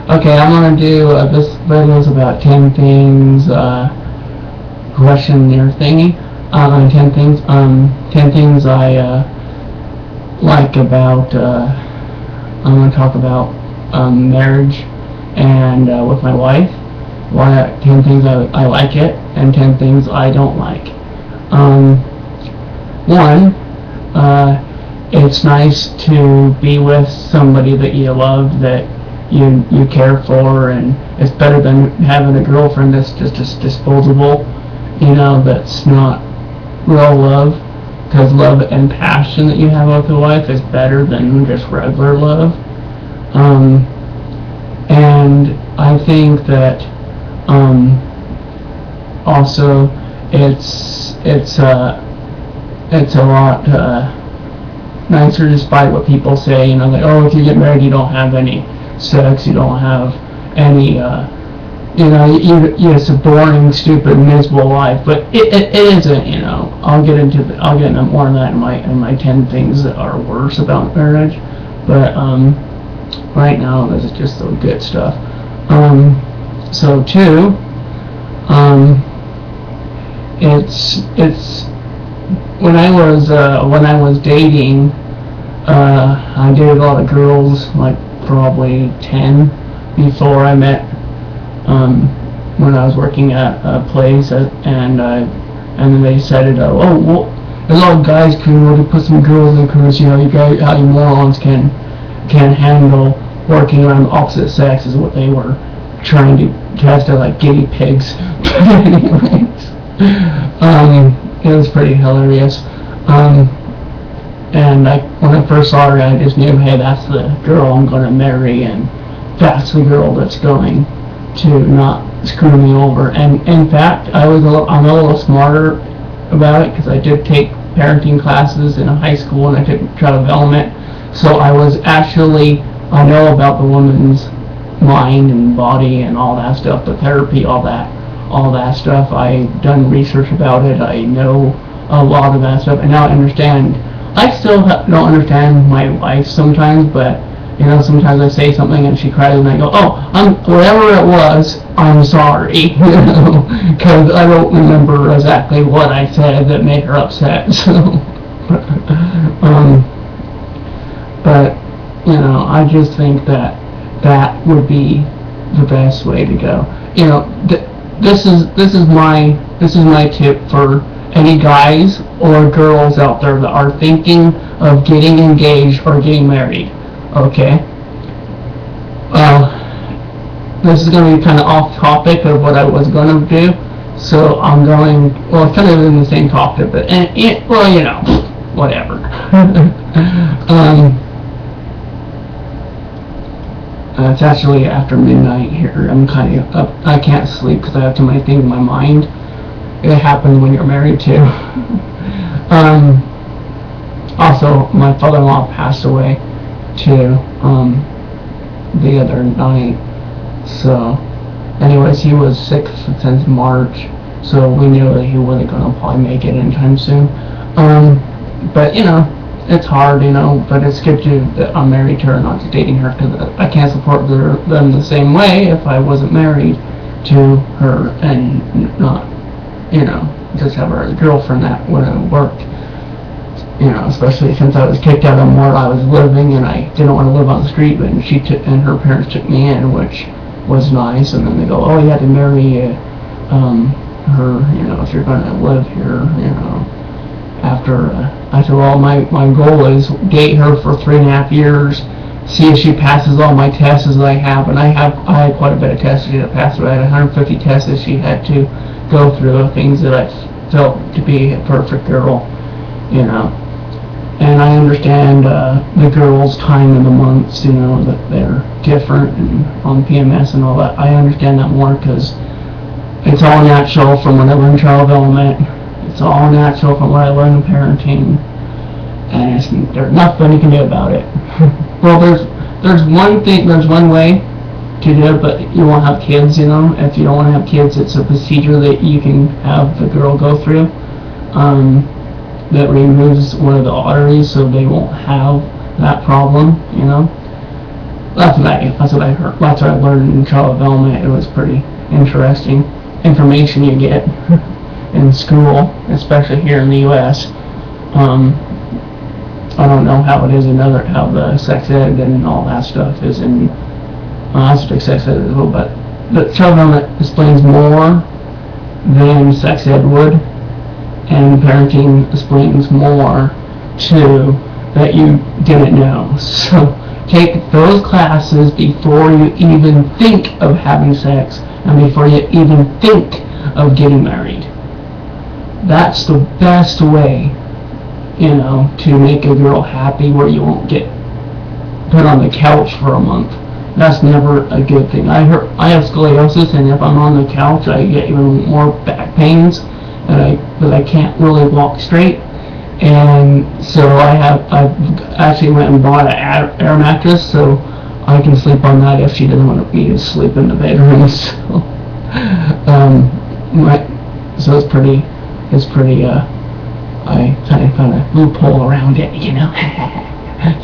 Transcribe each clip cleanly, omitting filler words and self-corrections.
Okay, I'm gonna do this video's about 10 things, questionnaire thingy. 10 things I like about. I'm gonna talk about marriage and with my wife. 10 things I like it, and 10 things I don't like. One, it's nice to be with somebody that you love, that you care for, and it's better than having a girlfriend that's just disposable, that's not real love, because love and passion that you have with your wife is better than just regular love. And I think that also it's a lot nicer, despite what people say, like, oh, if you get married you don't have any sex, you don't have any it's a boring, stupid, miserable life, but it isn't. I'll get into more of that in my 10 things that are worse about marriage, but right now this is just the good stuff. So two, it's when I was dating, I dated a lot of girls, like probably 10 before I met, when I was working at a place, and then they decided, oh, well, there's a lot of guys can really put some girls in, because you guys, how you morons can handle working around the opposite sex, is what they were trying to test out, like guinea pigs. But anyways, it was pretty hilarious. And when I first saw her, I just knew, hey, that's the girl I'm going to marry, and that's the girl that's going to not screw me over. And in fact, I'm a little smarter about it, because I did take parenting classes in high school, and I took child development, so I know about the woman's mind and body and all that stuff, the therapy, all that stuff. I've done research about it. I know a lot of that stuff, and now I understand. I still don't understand my wife sometimes, but sometimes I say something and she cries, and I go, oh, whatever it was, I'm sorry, because I don't remember exactly what I said that made her upset. So, but I just think that would be the best way to go. This is my tip for any guys or girls out there that are thinking of getting engaged or getting married. Okay. This is going to be kind of off topic of what I was going to do, so I'm going. Well, it's kind of in the same topic, but whatever. It's actually after midnight here. I'm kind of up. I can't sleep because I have too many things in my mind. It happens when you're married too. Also, my father-in-law passed away too, the other night. So, anyways, he was sick since March, so we knew that he wasn't going to probably make it anytime soon. But it's hard, but it's good that I'm married to her, not just dating her, because I can't support them the same way if I wasn't married to her and not, just have her as a girlfriend. That wouldn't have worked, especially since I was kicked out of where I was living, and I didn't want to live on the street, but and her parents took me in, which was nice. And then they go, oh, you had to marry her, if you're going to live here, after all, my goal is date her for 3.5 years, see if she passes all my tests as I have, and I had quite a bit of tests she had to pass through. I had 150 tests that she had to go through, things that I felt to be a perfect girl, And I understand the girls' time in the months, that they're different, and on PMS and all that. I understand that more, because it's all natural from when I learned child development. It's all natural from what I learned in parenting, and there's nothing you can do about it. Well, there's one way to do it, but you won't have kids. If you don't want to have kids, it's a procedure that you can have the girl go through, that removes one of the arteries, so they won't have that problem. That's what I heard. That's what I learned in child development. It was pretty interesting information you get in school, especially here in the U.S. I don't know how it is how the sex ed and all that stuff is in I speak sex ed as well, but the child development explains more than sex ed would, and parenting explains more too that you didn't know. So take those classes before you even think of having sex and before you even think of getting married. That's the best way, to make a girl happy, where you won't get put on the couch for a month. That's never a good thing. I have scoliosis, and if I'm on the couch, I get even more back pains, because I can't really walk straight. And so I've actually went and bought an air mattress, so I can sleep on that if she doesn't want me to sleep in the bedroom. So it's pretty. I kind of loophole around it,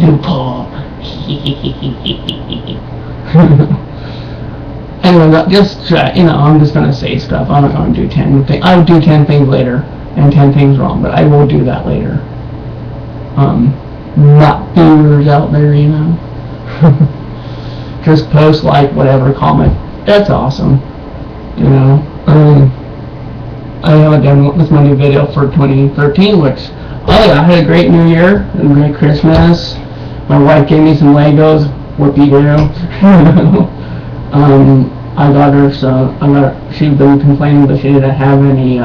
loophole. Anyway, I'm just gonna say stuff. I'm not gonna do 10 things. I would do 10 things later and 10 things wrong, but I will do that later. Not viewers out there, just post, like, whatever, comment. That's awesome. I haven't done this my new video for 2013, which I had a great New Year and a great Christmas. My wife gave me some Legos. Whoopie-doo. I got her she'd been complaining that she didn't have any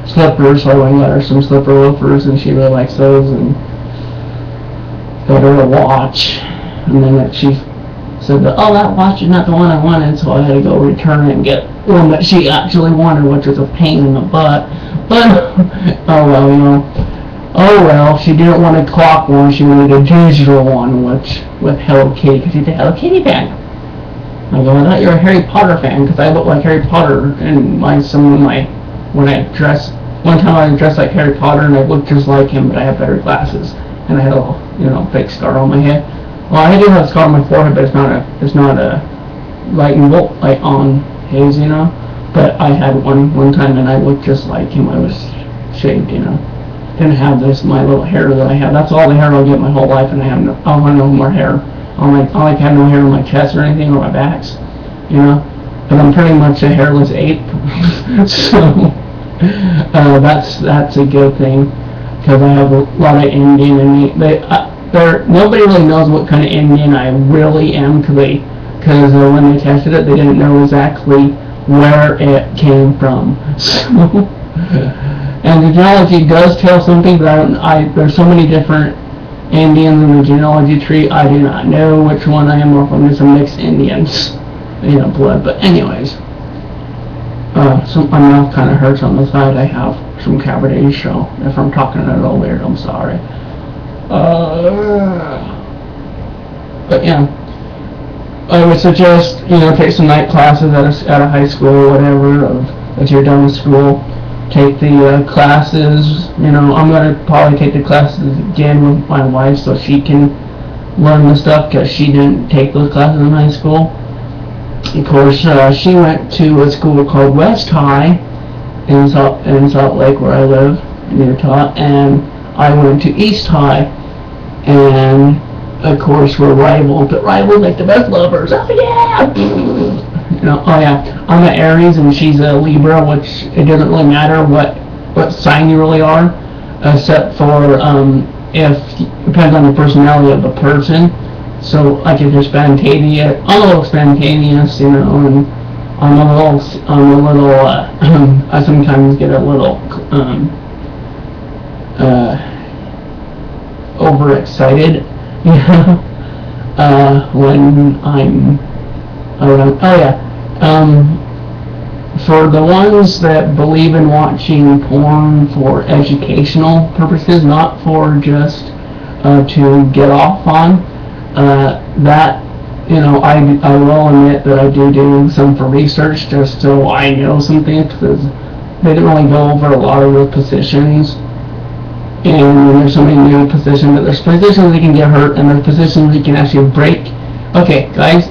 slippers, so I went and got her some slipper loafers, and she really likes those, and got her a watch. And then she said that, that watch is not the one I wanted, so I had to go return it and get one that she actually wanted, which was a pain in the butt. But oh well, she didn't want a clock one, she wanted a digital one, which with Hello Kitty, because she's a Hello Kitty fan. I go, I thought you're a Harry Potter fan, because I look like Harry Potter, and when I dress, one time I dressed like Harry Potter, and I looked just like him, but I had better glasses, and I had a little, fake scar on my head. Well, I do have a scar on my forehead, but it's not a lightning bolt, like on his, but I had one time, and I looked just like him. I was shaved, didn't have my little hair that I have. That's all the hair I'll get my whole life, and I don't want no more hair. I have no hair on my chest or anything, or my backs, but I'm pretty much a hairless ape. So that's a good thing, because I have a lot of Indian in me. Nobody really knows what kind of Indian I really am, because when they tested it, they didn't know exactly where it came from. So, and the genealogy does tell something, but there's so many different Indians in the genealogy tree, I do not know which one I am, or if I'm just a mixed Indians, blood. But anyways, my mouth kind of hurts on the side. I have some cavities, so if I'm talking a little weird, I'm sorry. But yeah, I would suggest, take some night classes at a high school or whatever, if you're done with school. Take the classes, I'm going to probably take the classes again with my wife so she can learn the stuff, because she didn't take those classes in high school. Of course, she went to a school called West High in Salt Lake, where I live, in Utah, and I went to East High, and of course we're rivals, but rivals make the best lovers. Oh yeah! I'm an Aries and she's a Libra, which it doesn't really matter what sign you really are, except for if it depends on the personality of the person. So like if you're spontaneous, I'm a little spontaneous, and I sometimes get a little overexcited, when I'm around. For the ones that believe in watching porn for educational purposes, not for just to get off on, that, I will admit that I do some for research, just so I know some things, because they didn't really go over a lot of the positions, and when there's so many new positions, that there's positions that can get hurt, and there's positions that can actually break Okay, guys,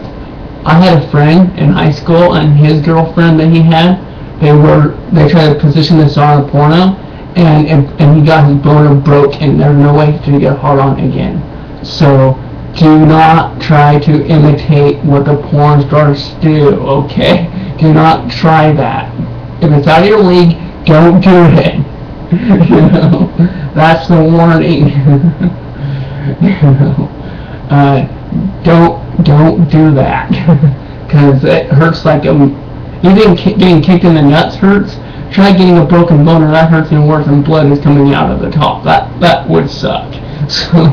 I had a friend in high school, and his girlfriend that he had, they tried to position this on a porno, and he got his boner broke, and there's no way to get hard on again. So do not try to imitate what the porn stars do. Okay, do not try that. If it's out of your league, don't do it. You know, that's the warning. You know, don't do that, because it hurts like even getting kicked in the nuts hurts. Try getting a broken boner, that hurts even worse, and blood is coming out of the top. That would suck. So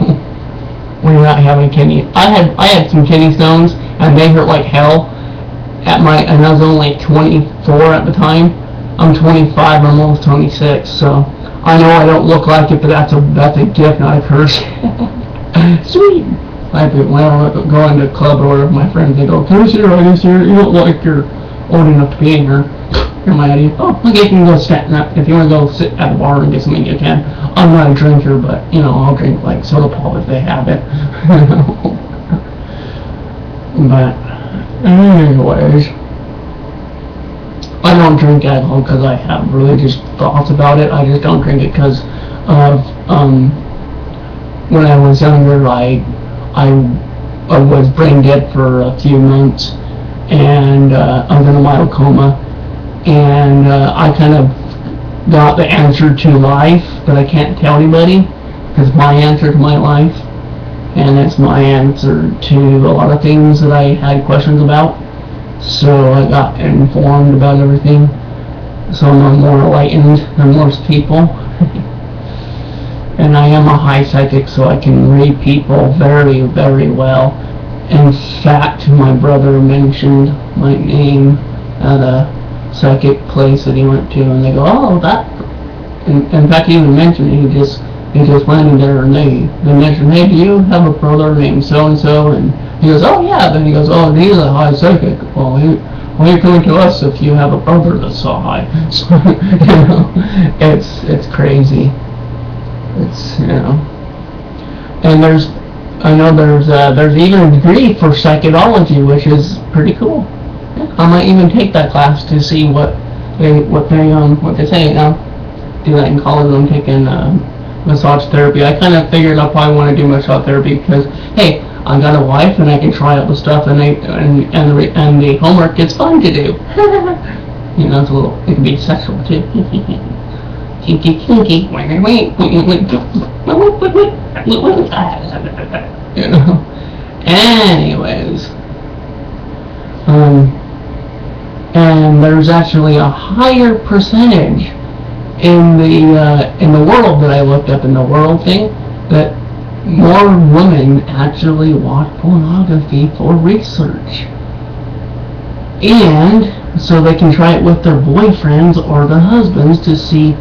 when you're not having kidney, I had some kidney stones, and they hurt like hell. And I was only 24 at the time. I'm 25, I'm almost 26, so I know I don't look like it, but that's a gift, not a curse. Sweet. When I go into a club or whatever, my friends, they go, "Can I see your ID here? You look like you're old enough to be in here." Here's my ID. Oh, okay, you can go sit. If you want to go sit at the bar and get something, you can. I'm not a drinker, but, I'll drink, like, soda pop if they have it. But, anyways, I don't drink alcohol because I have religious thoughts about it. I just don't drink it because of, when I was younger, I was brain dead for a few months, and I was in a mild coma, and I kind of got the answer to life, but I can't tell anybody, because it's my answer to my life, and it's my answer to a lot of things that I had questions about. So I got informed about everything, so I'm more enlightened than most people. And I am a high psychic, so I can read people very, very well. In fact, my brother mentioned my name at a psychic place that he went to, and they go, "Oh, that." In fact, he even mentioned it. He just went in there, and they mentioned, "Hey, do you have a brother named so and so?" And he goes, "Oh yeah." Then he goes, "Oh, he's a high psychic." Well, you're coming to us if you have a brother that's so high. So, it's crazy. It's, and I know there's even a degree for psychology, which is pretty cool. I might even take that class to see what they say. Do that in college. I'm taking massage therapy. I kind of figured I probably want to do massage therapy because, hey, I got a wife and I can try out the stuff, and the homework is fun to do. It's it can be sexual too. Kinky. Anyways, and there's actually a higher percentage in the world that I looked up in the world thing, that more women actually watch pornography for research, and so they can try it with their boyfriends or their husbands to see,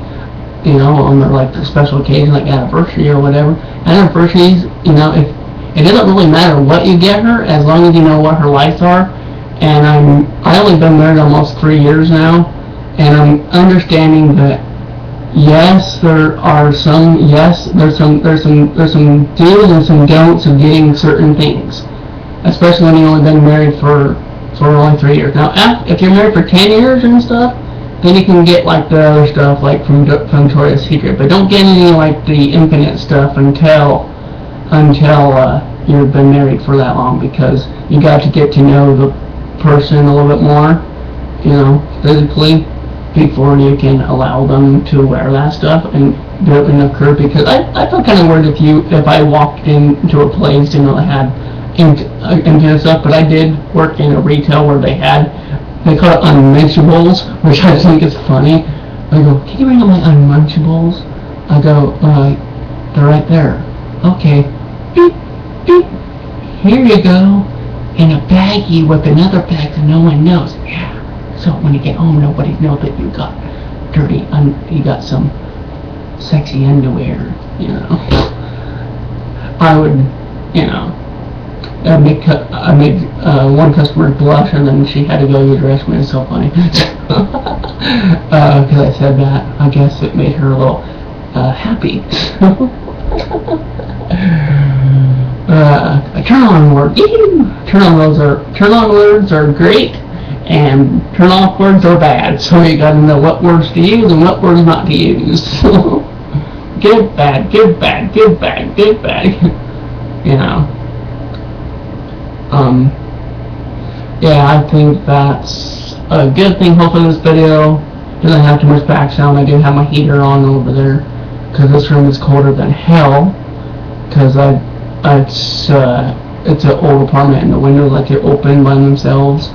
on their special occasion, like anniversary or whatever. Anniversaries, if it doesn't really matter what you get her, as long as you know what her likes are. And I only been married almost 3 years now, and I'm understanding that yes, there's some do's and some don'ts of getting certain things, especially when you've only been married for only 3 years. Now, if you're married for 10 years and stuff, then you can get like the other stuff, like from Victoria's Secret. But don't get any like the infinite stuff until you've been married for that long, because you got to get to know the person a little bit more, physically, before you can allow them to wear that stuff and do it in a curve. Because I feel kind of weird if I walked into a place and they had infinite stuff, but I did work in a retail where they call it unmentionables, which I think is funny. I go, "Can you bring up my unmentionables?" I go, "They're right there." "Okay." Beep, beep. "Here you go. In a baggie with another bag that no one knows." Yeah. So when you get home, nobody knows that you got dirty, you got some sexy underwear, I would, I made one customer blush, and then she had to go use the restroom. It's so funny. Because I said that. I guess it made her a little happy. turn on word. Turn on words are great, and turn off words are bad. So you got to know what words to use and what words not to use. So good, bad, good, bad, good, bad, good, bad. You know. Yeah, I think that's a good thing. Hopefully this video doesn't have too much back sound. I do have my heater on over there because this room is colder than hell. Because it's an old apartment and the windows like they're open by themselves.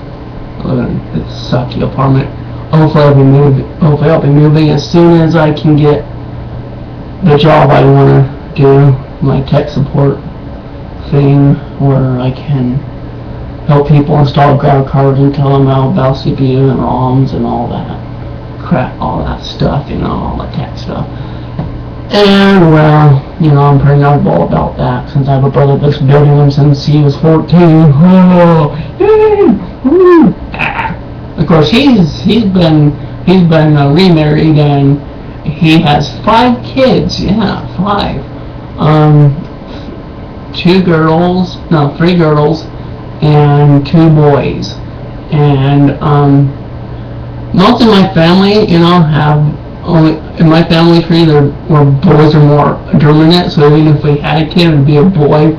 It's a sucky apartment. Hopefully I'll be moving as soon as I can get the job I want to do, my tech support thing, where I can help people install graphic cards and tell them about CPU and ROMs and all that crap, all that stuff, you know, all the tech stuff. And well, you know, I'm pretty knowledgeable about that since I have a brother that's building them since he was 14. Oh, of course, he's been remarried and he has 5 kids. Yeah, 5. 3 girls and 2 boys. And most of my family, you know, in my family tree, where boys are more dominant. So even if we had a kid, it would be a boy.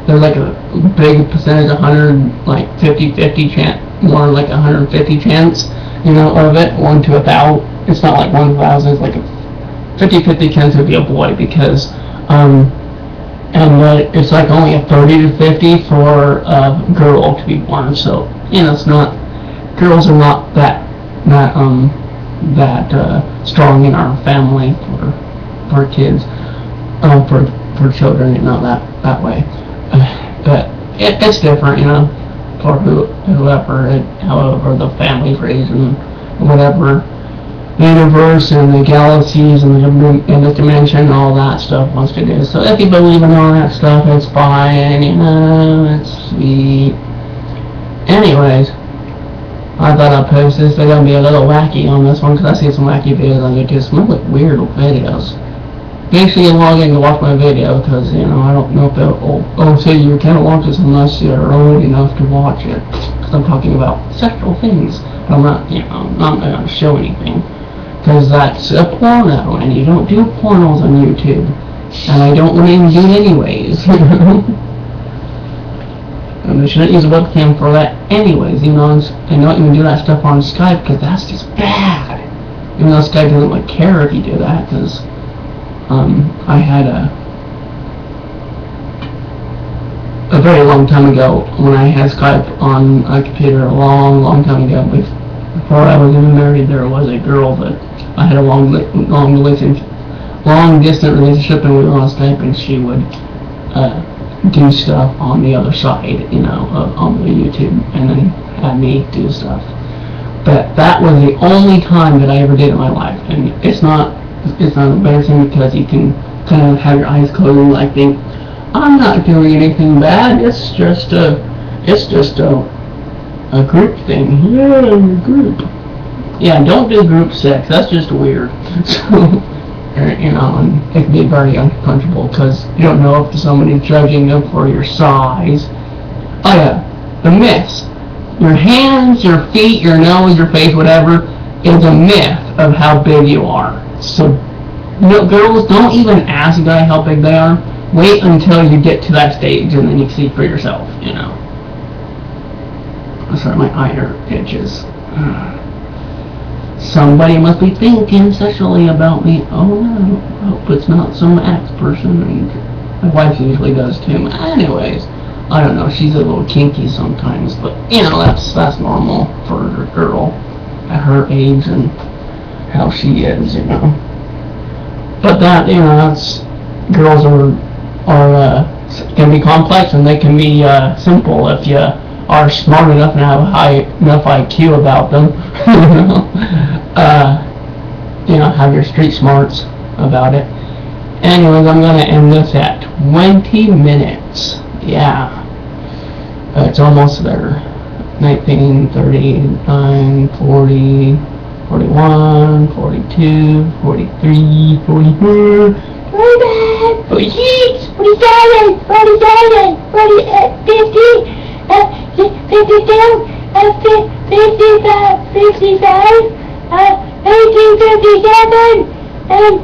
There's like a big percentage, 50-50 chance, more like 150 chance, you know, of it. 1 to 1,000. It's not like 1,000. It's like a 50-50 chance it would be a boy because it's like only a 30 to 50 for a girl to be born. So you know, it's not, girls are not that strong in our family for kids, for children, you know, that way. But it's different, you know, for whoever, however the family's raised and whatever the universe and the galaxies and the dimension and all that stuff wants to do. So if you believe in all that stuff, it's fine, you know, it's sweet. Anyways, I thought I'd post this. They're going to be a little wacky on this one because I see some wacky videos on YouTube. Some really weird videos. Basically, log in to watch my video because, you know, I don't know if it'll say you can't watch this unless you're old enough to watch it. Because I'm talking about sexual things. But I'm not, you know, I'm not going to show anything. Because that's a porno and you don't do pornos on YouTube. And I don't want to even do it anyways. And they shouldn't use a webcam for that anyways, you know, and don't even do that stuff on Skype because that's just bad. Even though Skype doesn't like care if you do that, because I had a very long time ago when I had Skype on a computer a long time ago, before I was even married, there was a girl that I had a long distance relationship, and we were on Skype, and she would do stuff on the other side, you know, on the YouTube, and then have me do stuff. But that was the only time that I ever did in my life, and it's not embarrassing because you can kind of have your eyes closed and like think, I'm not doing anything bad. It's just a group thing. Yeah, group. Yeah, don't do group sex. That's just weird. So. You know, and it can be very uncomfortable because you don't know if somebody's judging you for your size. Oh yeah, the myths. Your hands, your feet, your nose, your face, whatever, is a myth of how big you are. So, no, girls, don't even ask a guy how big they are. Wait until you get to that stage and then you see for yourself, you know. Sorry, my eye itches. Somebody must be thinking sexually about me. Oh no, I hope it's not some ex person. My wife usually does too. Anyways, I don't know, she's a little kinky sometimes, but you know, that's normal for a girl at her age and how she is, you know. But that, you know, that's, girls can be complex and they can be simple if you are smart enough and have a high enough IQ about them. You know, have your street smarts about it. Anyways, I'm gonna end this at 20 minutes. Yeah, it's almost there. 19, 39, 40, 41, 42, 43, 44, 45. 46, 47, 47, 50, 52, 55, 55, 1857, and